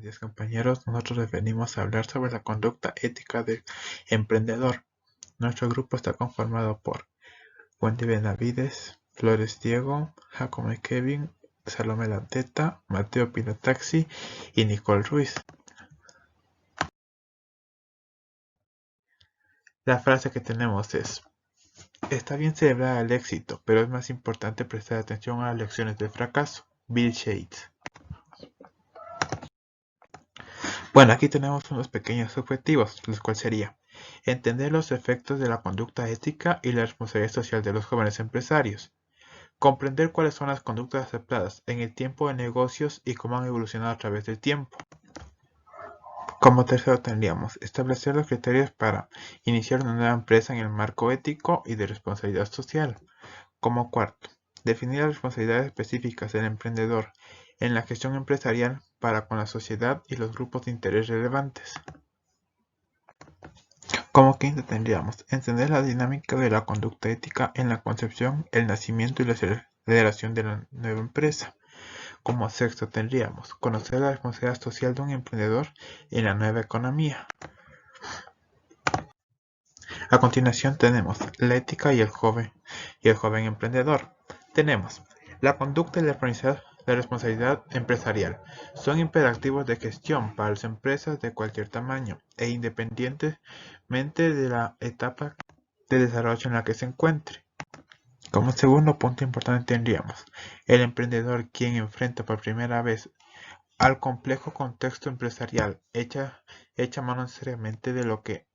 días compañeros, nosotros les venimos a hablar sobre la conducta ética del emprendedor. Nuestro grupo está conformado por Wendy Benavides, Flores Diego, Jacome Kevin, Salomé Landeta, Mateo Pinotaxi y Nicole Ruiz. La frase que tenemos es: está bien celebrar el éxito, pero es más importante prestar atención a las lecciones del fracaso. Bill Shades. Bueno, aquí tenemos unos pequeños objetivos, los cuales sería entender los efectos de la conducta ética y la responsabilidad social de los jóvenes empresarios, comprender cuáles son las conductas aceptadas en el tiempo de negocios y cómo han evolucionado a través del tiempo. Como tercero tendríamos establecer los criterios para iniciar una nueva empresa en el marco ético y de responsabilidad social. Como cuarto, definir las responsabilidades específicas del emprendedor en la gestión empresarial para con la sociedad y los grupos de interés relevantes. Como quinto tendríamos entender la dinámica de la conducta ética en la concepción, el nacimiento y la aceleración de la nueva empresa. Como sexto tendríamos conocer la responsabilidad social de un emprendedor en la nueva economía. A continuación tenemos la ética y el joven emprendedor. Tenemos la conducta y la responsabilidad empresarial. Son imperativos de gestión para las empresas de cualquier tamaño e independientemente de la etapa de desarrollo en la que se encuentre. Como segundo punto importante tendríamos el emprendedor, quien enfrenta por primera vez al complejo contexto empresarial, echa mano seriamente de lo que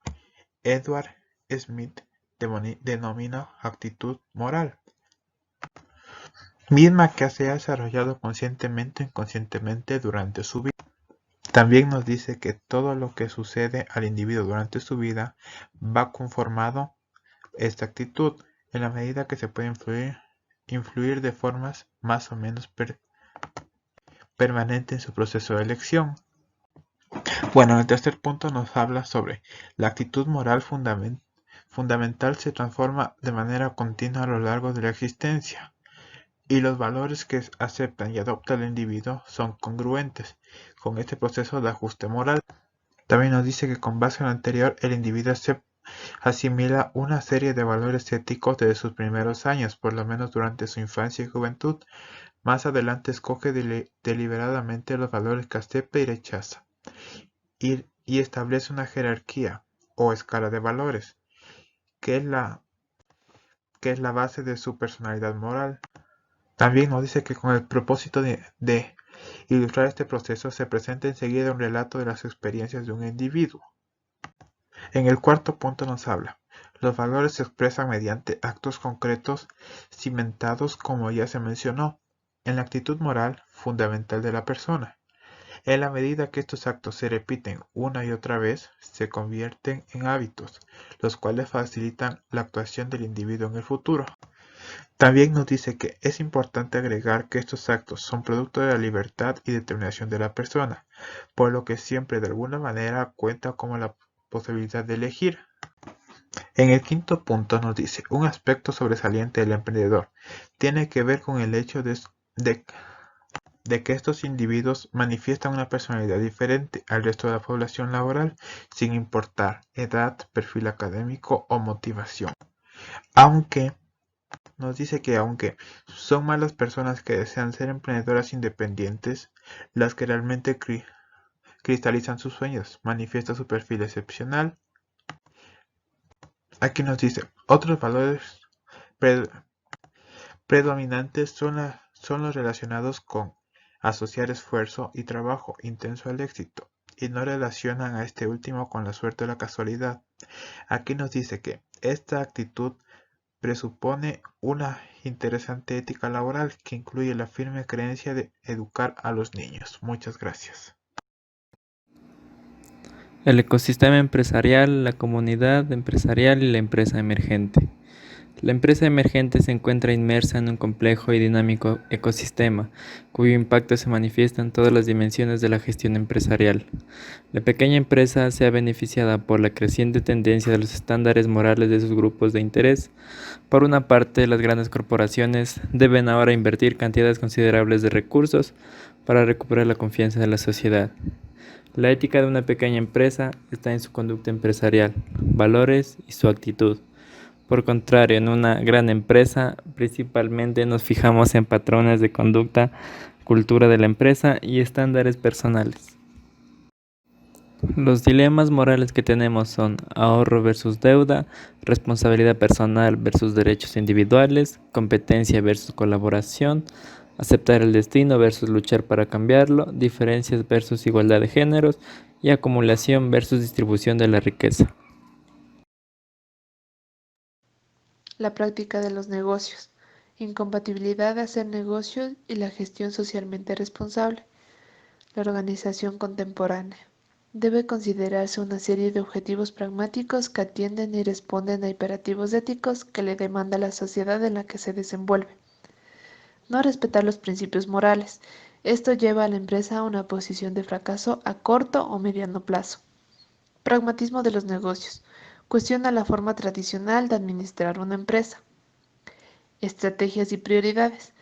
Edward Smith denomina actitud moral, misma que se ha desarrollado conscientemente o inconscientemente durante su vida. También nos dice que todo lo que sucede al individuo durante su vida va conformado esta actitud, en la medida que se puede influir de formas más o menos permanentes en su proceso de elección. Bueno, en el tercer punto nos habla sobre la actitud moral fundamental se transforma de manera continua a lo largo de la existencia, y los valores que aceptan y adopta el individuo son congruentes con este proceso de ajuste moral. También nos dice que con base en lo anterior, el individuo asimila una serie de valores éticos desde sus primeros años, por lo menos durante su infancia y juventud. Más adelante escoge deliberadamente los valores que acepta y rechaza, y establece una jerarquía o escala de valores, que es la base de su personalidad moral. También nos dice que con el propósito de ilustrar este proceso se presenta enseguida un relato de las experiencias de un individuo. En el cuarto punto nos habla: los valores se expresan mediante actos concretos cimentados, como ya se mencionó, en la actitud moral fundamental de la persona. En la medida que estos actos se repiten una y otra vez, se convierten en hábitos, los cuales facilitan la actuación del individuo en el futuro. También nos dice que es importante agregar que estos actos son producto de la libertad y determinación de la persona, por lo que siempre de alguna manera cuenta con la posibilidad de elegir. En el quinto punto nos dice: un aspecto sobresaliente del emprendedor tiene que ver con el hecho de que estos individuos manifiestan una personalidad diferente al resto de la población laboral, sin importar edad, perfil académico o motivación. Nos dice que aunque son más las personas que desean ser emprendedoras independientes las que realmente cristalizan sus sueños, manifiesta su perfil excepcional. Aquí nos dice: otros valores predominantes son los relacionados con asociar esfuerzo y trabajo intenso al éxito, y no relacionan a este último con la suerte o la casualidad. Aquí nos dice que esta actitud presupone una interesante ética laboral que incluye la firme creencia de educar a los niños. Muchas gracias. El ecosistema empresarial, la comunidad empresarial y la empresa emergente. La empresa emergente se encuentra inmersa en un complejo y dinámico ecosistema, cuyo impacto se manifiesta en todas las dimensiones de la gestión empresarial. La pequeña empresa se ha beneficiado por la creciente tendencia de los estándares morales de sus grupos de interés. Por una parte, las grandes corporaciones deben ahora invertir cantidades considerables de recursos para recuperar la confianza de la sociedad. La ética de una pequeña empresa está en su conducta empresarial, valores y su actitud. Por contrario, en una gran empresa, principalmente nos fijamos en patrones de conducta, cultura de la empresa y estándares personales. Los dilemas morales que tenemos son ahorro versus deuda, responsabilidad personal versus derechos individuales, competencia versus colaboración, aceptar el destino versus luchar para cambiarlo, diferencias versus igualdad de géneros y acumulación versus distribución de la riqueza. La práctica de los negocios, incompatibilidad de hacer negocios y la gestión socialmente responsable. La organización contemporánea. Debe considerarse una serie de objetivos pragmáticos que atienden y responden a imperativos éticos que le demanda la sociedad en la que se desenvuelve. No respetar los principios morales. Esto lleva a la empresa a una posición de fracaso a corto o mediano plazo. Pragmatismo de los negocios. Cuestiona la forma tradicional de administrar una empresa. Estrategias y prioridades.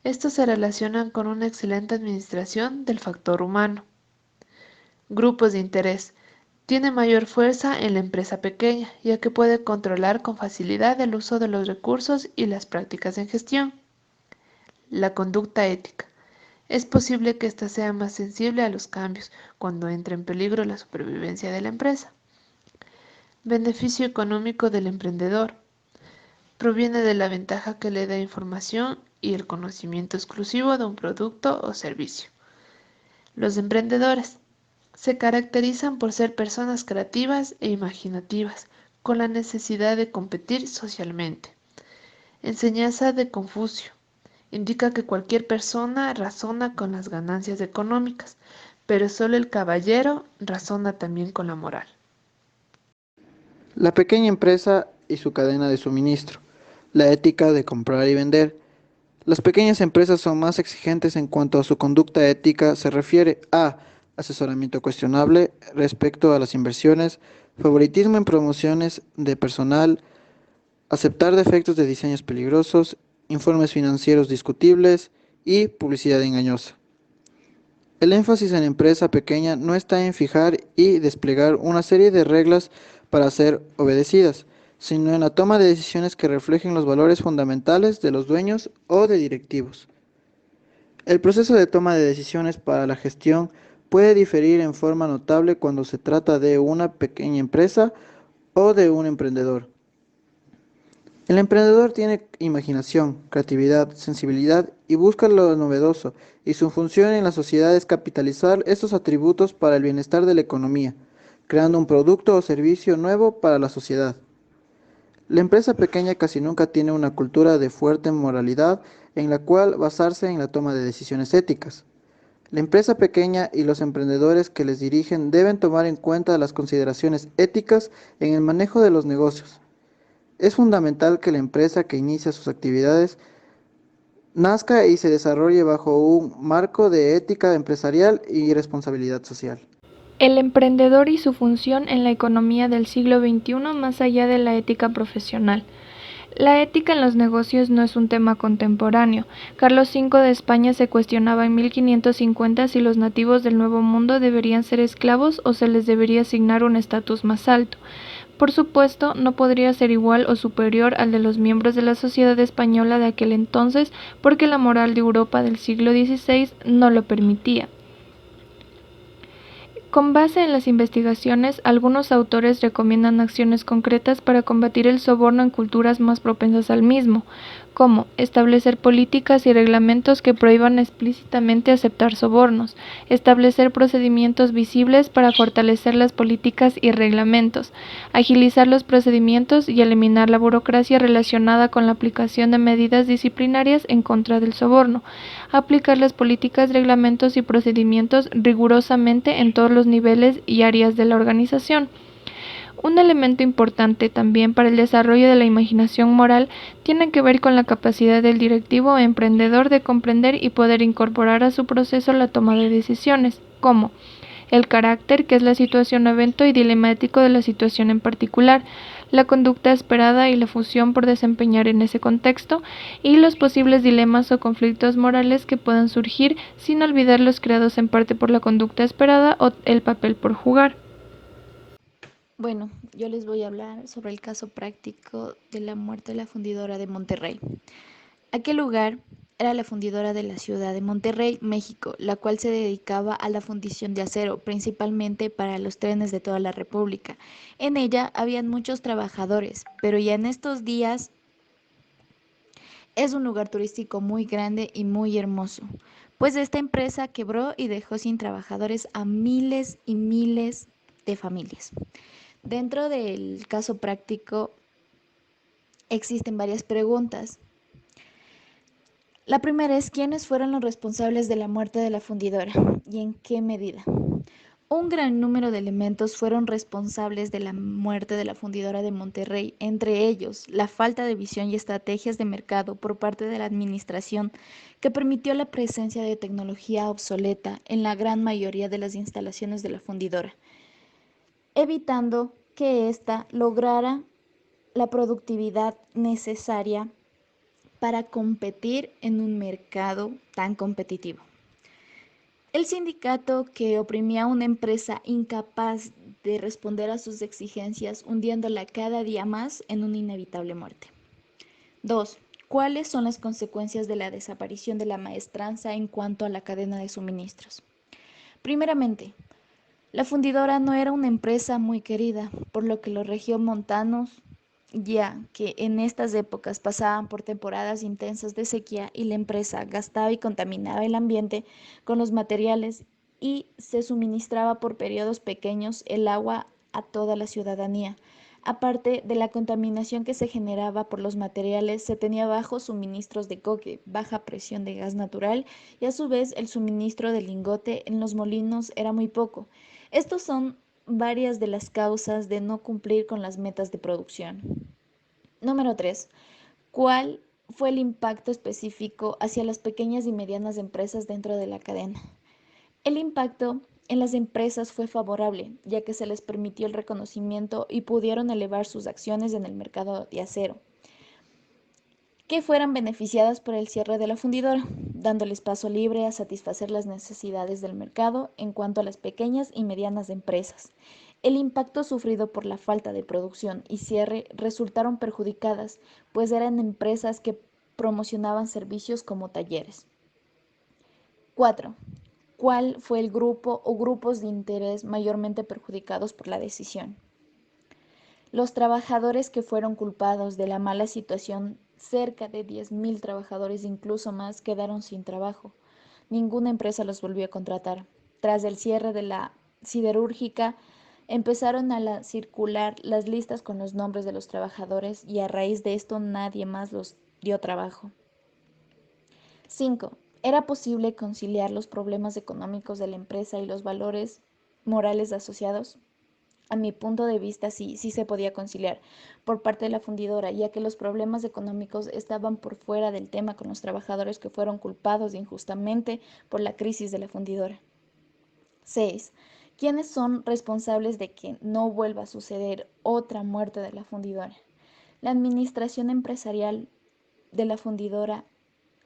Estos se relacionan con una excelente administración del factor humano. Grupos de interés. Tiene mayor fuerza en la empresa pequeña, ya que puede controlar con facilidad el uso de los recursos y las prácticas en gestión. La conducta ética. Es posible que ésta sea más sensible a los cambios cuando entra en peligro la supervivencia de la empresa. Beneficio económico del emprendedor. Proviene de la ventaja que le da información y el conocimiento exclusivo de un producto o servicio. Los emprendedores se caracterizan por ser personas creativas e imaginativas, con la necesidad de competir socialmente. Enseñanza de Confucio. Indica que cualquier persona razona con las ganancias económicas, pero solo el caballero razona también con la moral. La pequeña empresa y su cadena de suministro. La ética de comprar y vender. Las pequeñas empresas son más exigentes en cuanto a su conducta ética se refiere a asesoramiento cuestionable respecto a las inversiones, favoritismo en promociones de personal, aceptar defectos de diseños peligrosos, informes financieros discutibles y publicidad engañosa. El énfasis en la empresa pequeña no está en fijar y desplegar una serie de reglas para ser obedecidas, sino en la toma de decisiones que reflejen los valores fundamentales de los dueños o de directivos. El proceso de toma de decisiones para la gestión puede diferir en forma notable cuando se trata de una pequeña empresa o de un emprendedor. El emprendedor tiene imaginación, creatividad, sensibilidad y busca lo novedoso, y su función en la sociedad es capitalizar estos atributos para el bienestar de la economía, creando un producto o servicio nuevo para la sociedad. La empresa pequeña casi nunca tiene una cultura de fuerte moralidad en la cual basarse en la toma de decisiones éticas. La empresa pequeña y los emprendedores que les dirigen deben tomar en cuenta las consideraciones éticas en el manejo de los negocios. Es fundamental que la empresa que inicia sus actividades nazca y se desarrolle bajo un marco de ética empresarial y responsabilidad social. El emprendedor y su función en la economía del siglo XXI más allá de la ética profesional. La ética en los negocios no es un tema contemporáneo. Carlos V de España se cuestionaba en 1550 si los nativos del Nuevo Mundo deberían ser esclavos o se les debería asignar un estatus más alto. Por supuesto, no podría ser igual o superior al de los miembros de la sociedad española de aquel entonces, porque la moral de Europa del siglo XVI no lo permitía. Con base en las investigaciones, algunos autores recomiendan acciones concretas para combatir el soborno en culturas más propensas al mismo, como establecer políticas y reglamentos que prohíban explícitamente aceptar sobornos, establecer procedimientos visibles para fortalecer las políticas y reglamentos, agilizar los procedimientos y eliminar la burocracia relacionada con la aplicación de medidas disciplinarias en contra del soborno, aplicar las políticas, reglamentos y procedimientos rigurosamente en todos los niveles y áreas de la organización. Un elemento importante también para el desarrollo de la imaginación moral tiene que ver con la capacidad del directivo o emprendedor de comprender y poder incorporar a su proceso la toma de decisiones, como el carácter, que es la situación o evento y dilema ético de la situación en particular, la conducta esperada y la función por desempeñar en ese contexto, y los posibles dilemas o conflictos morales que puedan surgir, sin olvidar los creados en parte por la conducta esperada o el papel por jugar. Bueno, yo les voy a hablar sobre el caso práctico de la muerte de la fundidora de Monterrey. Aquel lugar era la fundidora de la ciudad de Monterrey, México, la cual se dedicaba a la fundición de acero, principalmente para los trenes de toda la República. En ella habían muchos trabajadores, pero ya en estos días es un lugar turístico muy grande y muy hermoso, pues esta empresa quebró y dejó sin trabajadores a miles y miles de familias. Dentro del caso práctico existen varias preguntas. La primera es, ¿quiénes fueron los responsables de la muerte de la fundidora y en qué medida? Un gran número de elementos fueron responsables de la muerte de la fundidora de Monterrey, entre ellos la falta de visión y estrategias de mercado por parte de la administración que permitió la presencia de tecnología obsoleta en la gran mayoría de las instalaciones de la fundidora, evitando que ésta lograra la productividad necesaria para competir en un mercado tan competitivo. El sindicato que oprimía a una empresa incapaz de responder a sus exigencias, hundiéndola cada día más en una inevitable muerte. 2. ¿Cuáles son las consecuencias de la desaparición de la maestranza en cuanto a la cadena de suministros? Primeramente, la fundidora no era una empresa muy querida, por lo que los regiomontanos, ya que en estas épocas pasaban por temporadas intensas de sequía y la empresa gastaba y contaminaba el ambiente con los materiales y se suministraba por periodos pequeños el agua a toda la ciudadanía. Aparte de la contaminación que se generaba por los materiales, se tenía bajos suministros de coque, baja presión de gas natural y a su vez el suministro de lingote en los molinos era muy poco. Estos son varias de las causas de no cumplir con las metas de producción. Número 3. ¿Cuál fue el impacto específico hacia las pequeñas y medianas empresas dentro de la cadena? El impacto en las empresas fue favorable, ya que se les permitió el reconocimiento y pudieron elevar sus acciones en el mercado de acero, que fueran beneficiadas por el cierre de la fundidora, dándoles paso libre a satisfacer las necesidades del mercado en cuanto a las pequeñas y medianas empresas. El impacto sufrido por la falta de producción y cierre resultaron perjudicadas, pues eran empresas que promocionaban servicios como talleres. 4. ¿Cuál fue el grupo o grupos de interés mayormente perjudicados por la decisión? Los trabajadores que fueron culpados de la mala situación, cerca de 10.000 trabajadores, incluso más, quedaron sin trabajo. Ninguna empresa los volvió a contratar. Tras el cierre de la siderúrgica, empezaron a circular las listas con los nombres de los trabajadores y a raíz de esto nadie más los dio trabajo. 5. ¿Era posible conciliar los problemas económicos de la empresa y los valores morales asociados? A mi punto de vista, sí se podía conciliar por parte de la fundidora, ya que los problemas económicos estaban por fuera del tema con los trabajadores que fueron culpados injustamente por la crisis de la fundidora. 6. ¿Quiénes son responsables de que no vuelva a suceder otra muerte de la fundidora? La administración empresarial de la fundidora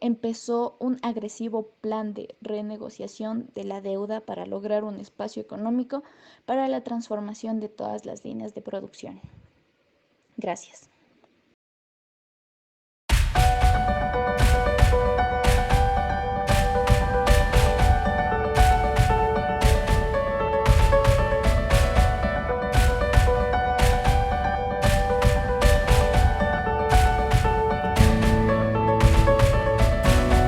empezó un agresivo plan de renegociación de la deuda para lograr un espacio económico para la transformación de todas las líneas de producción. Gracias.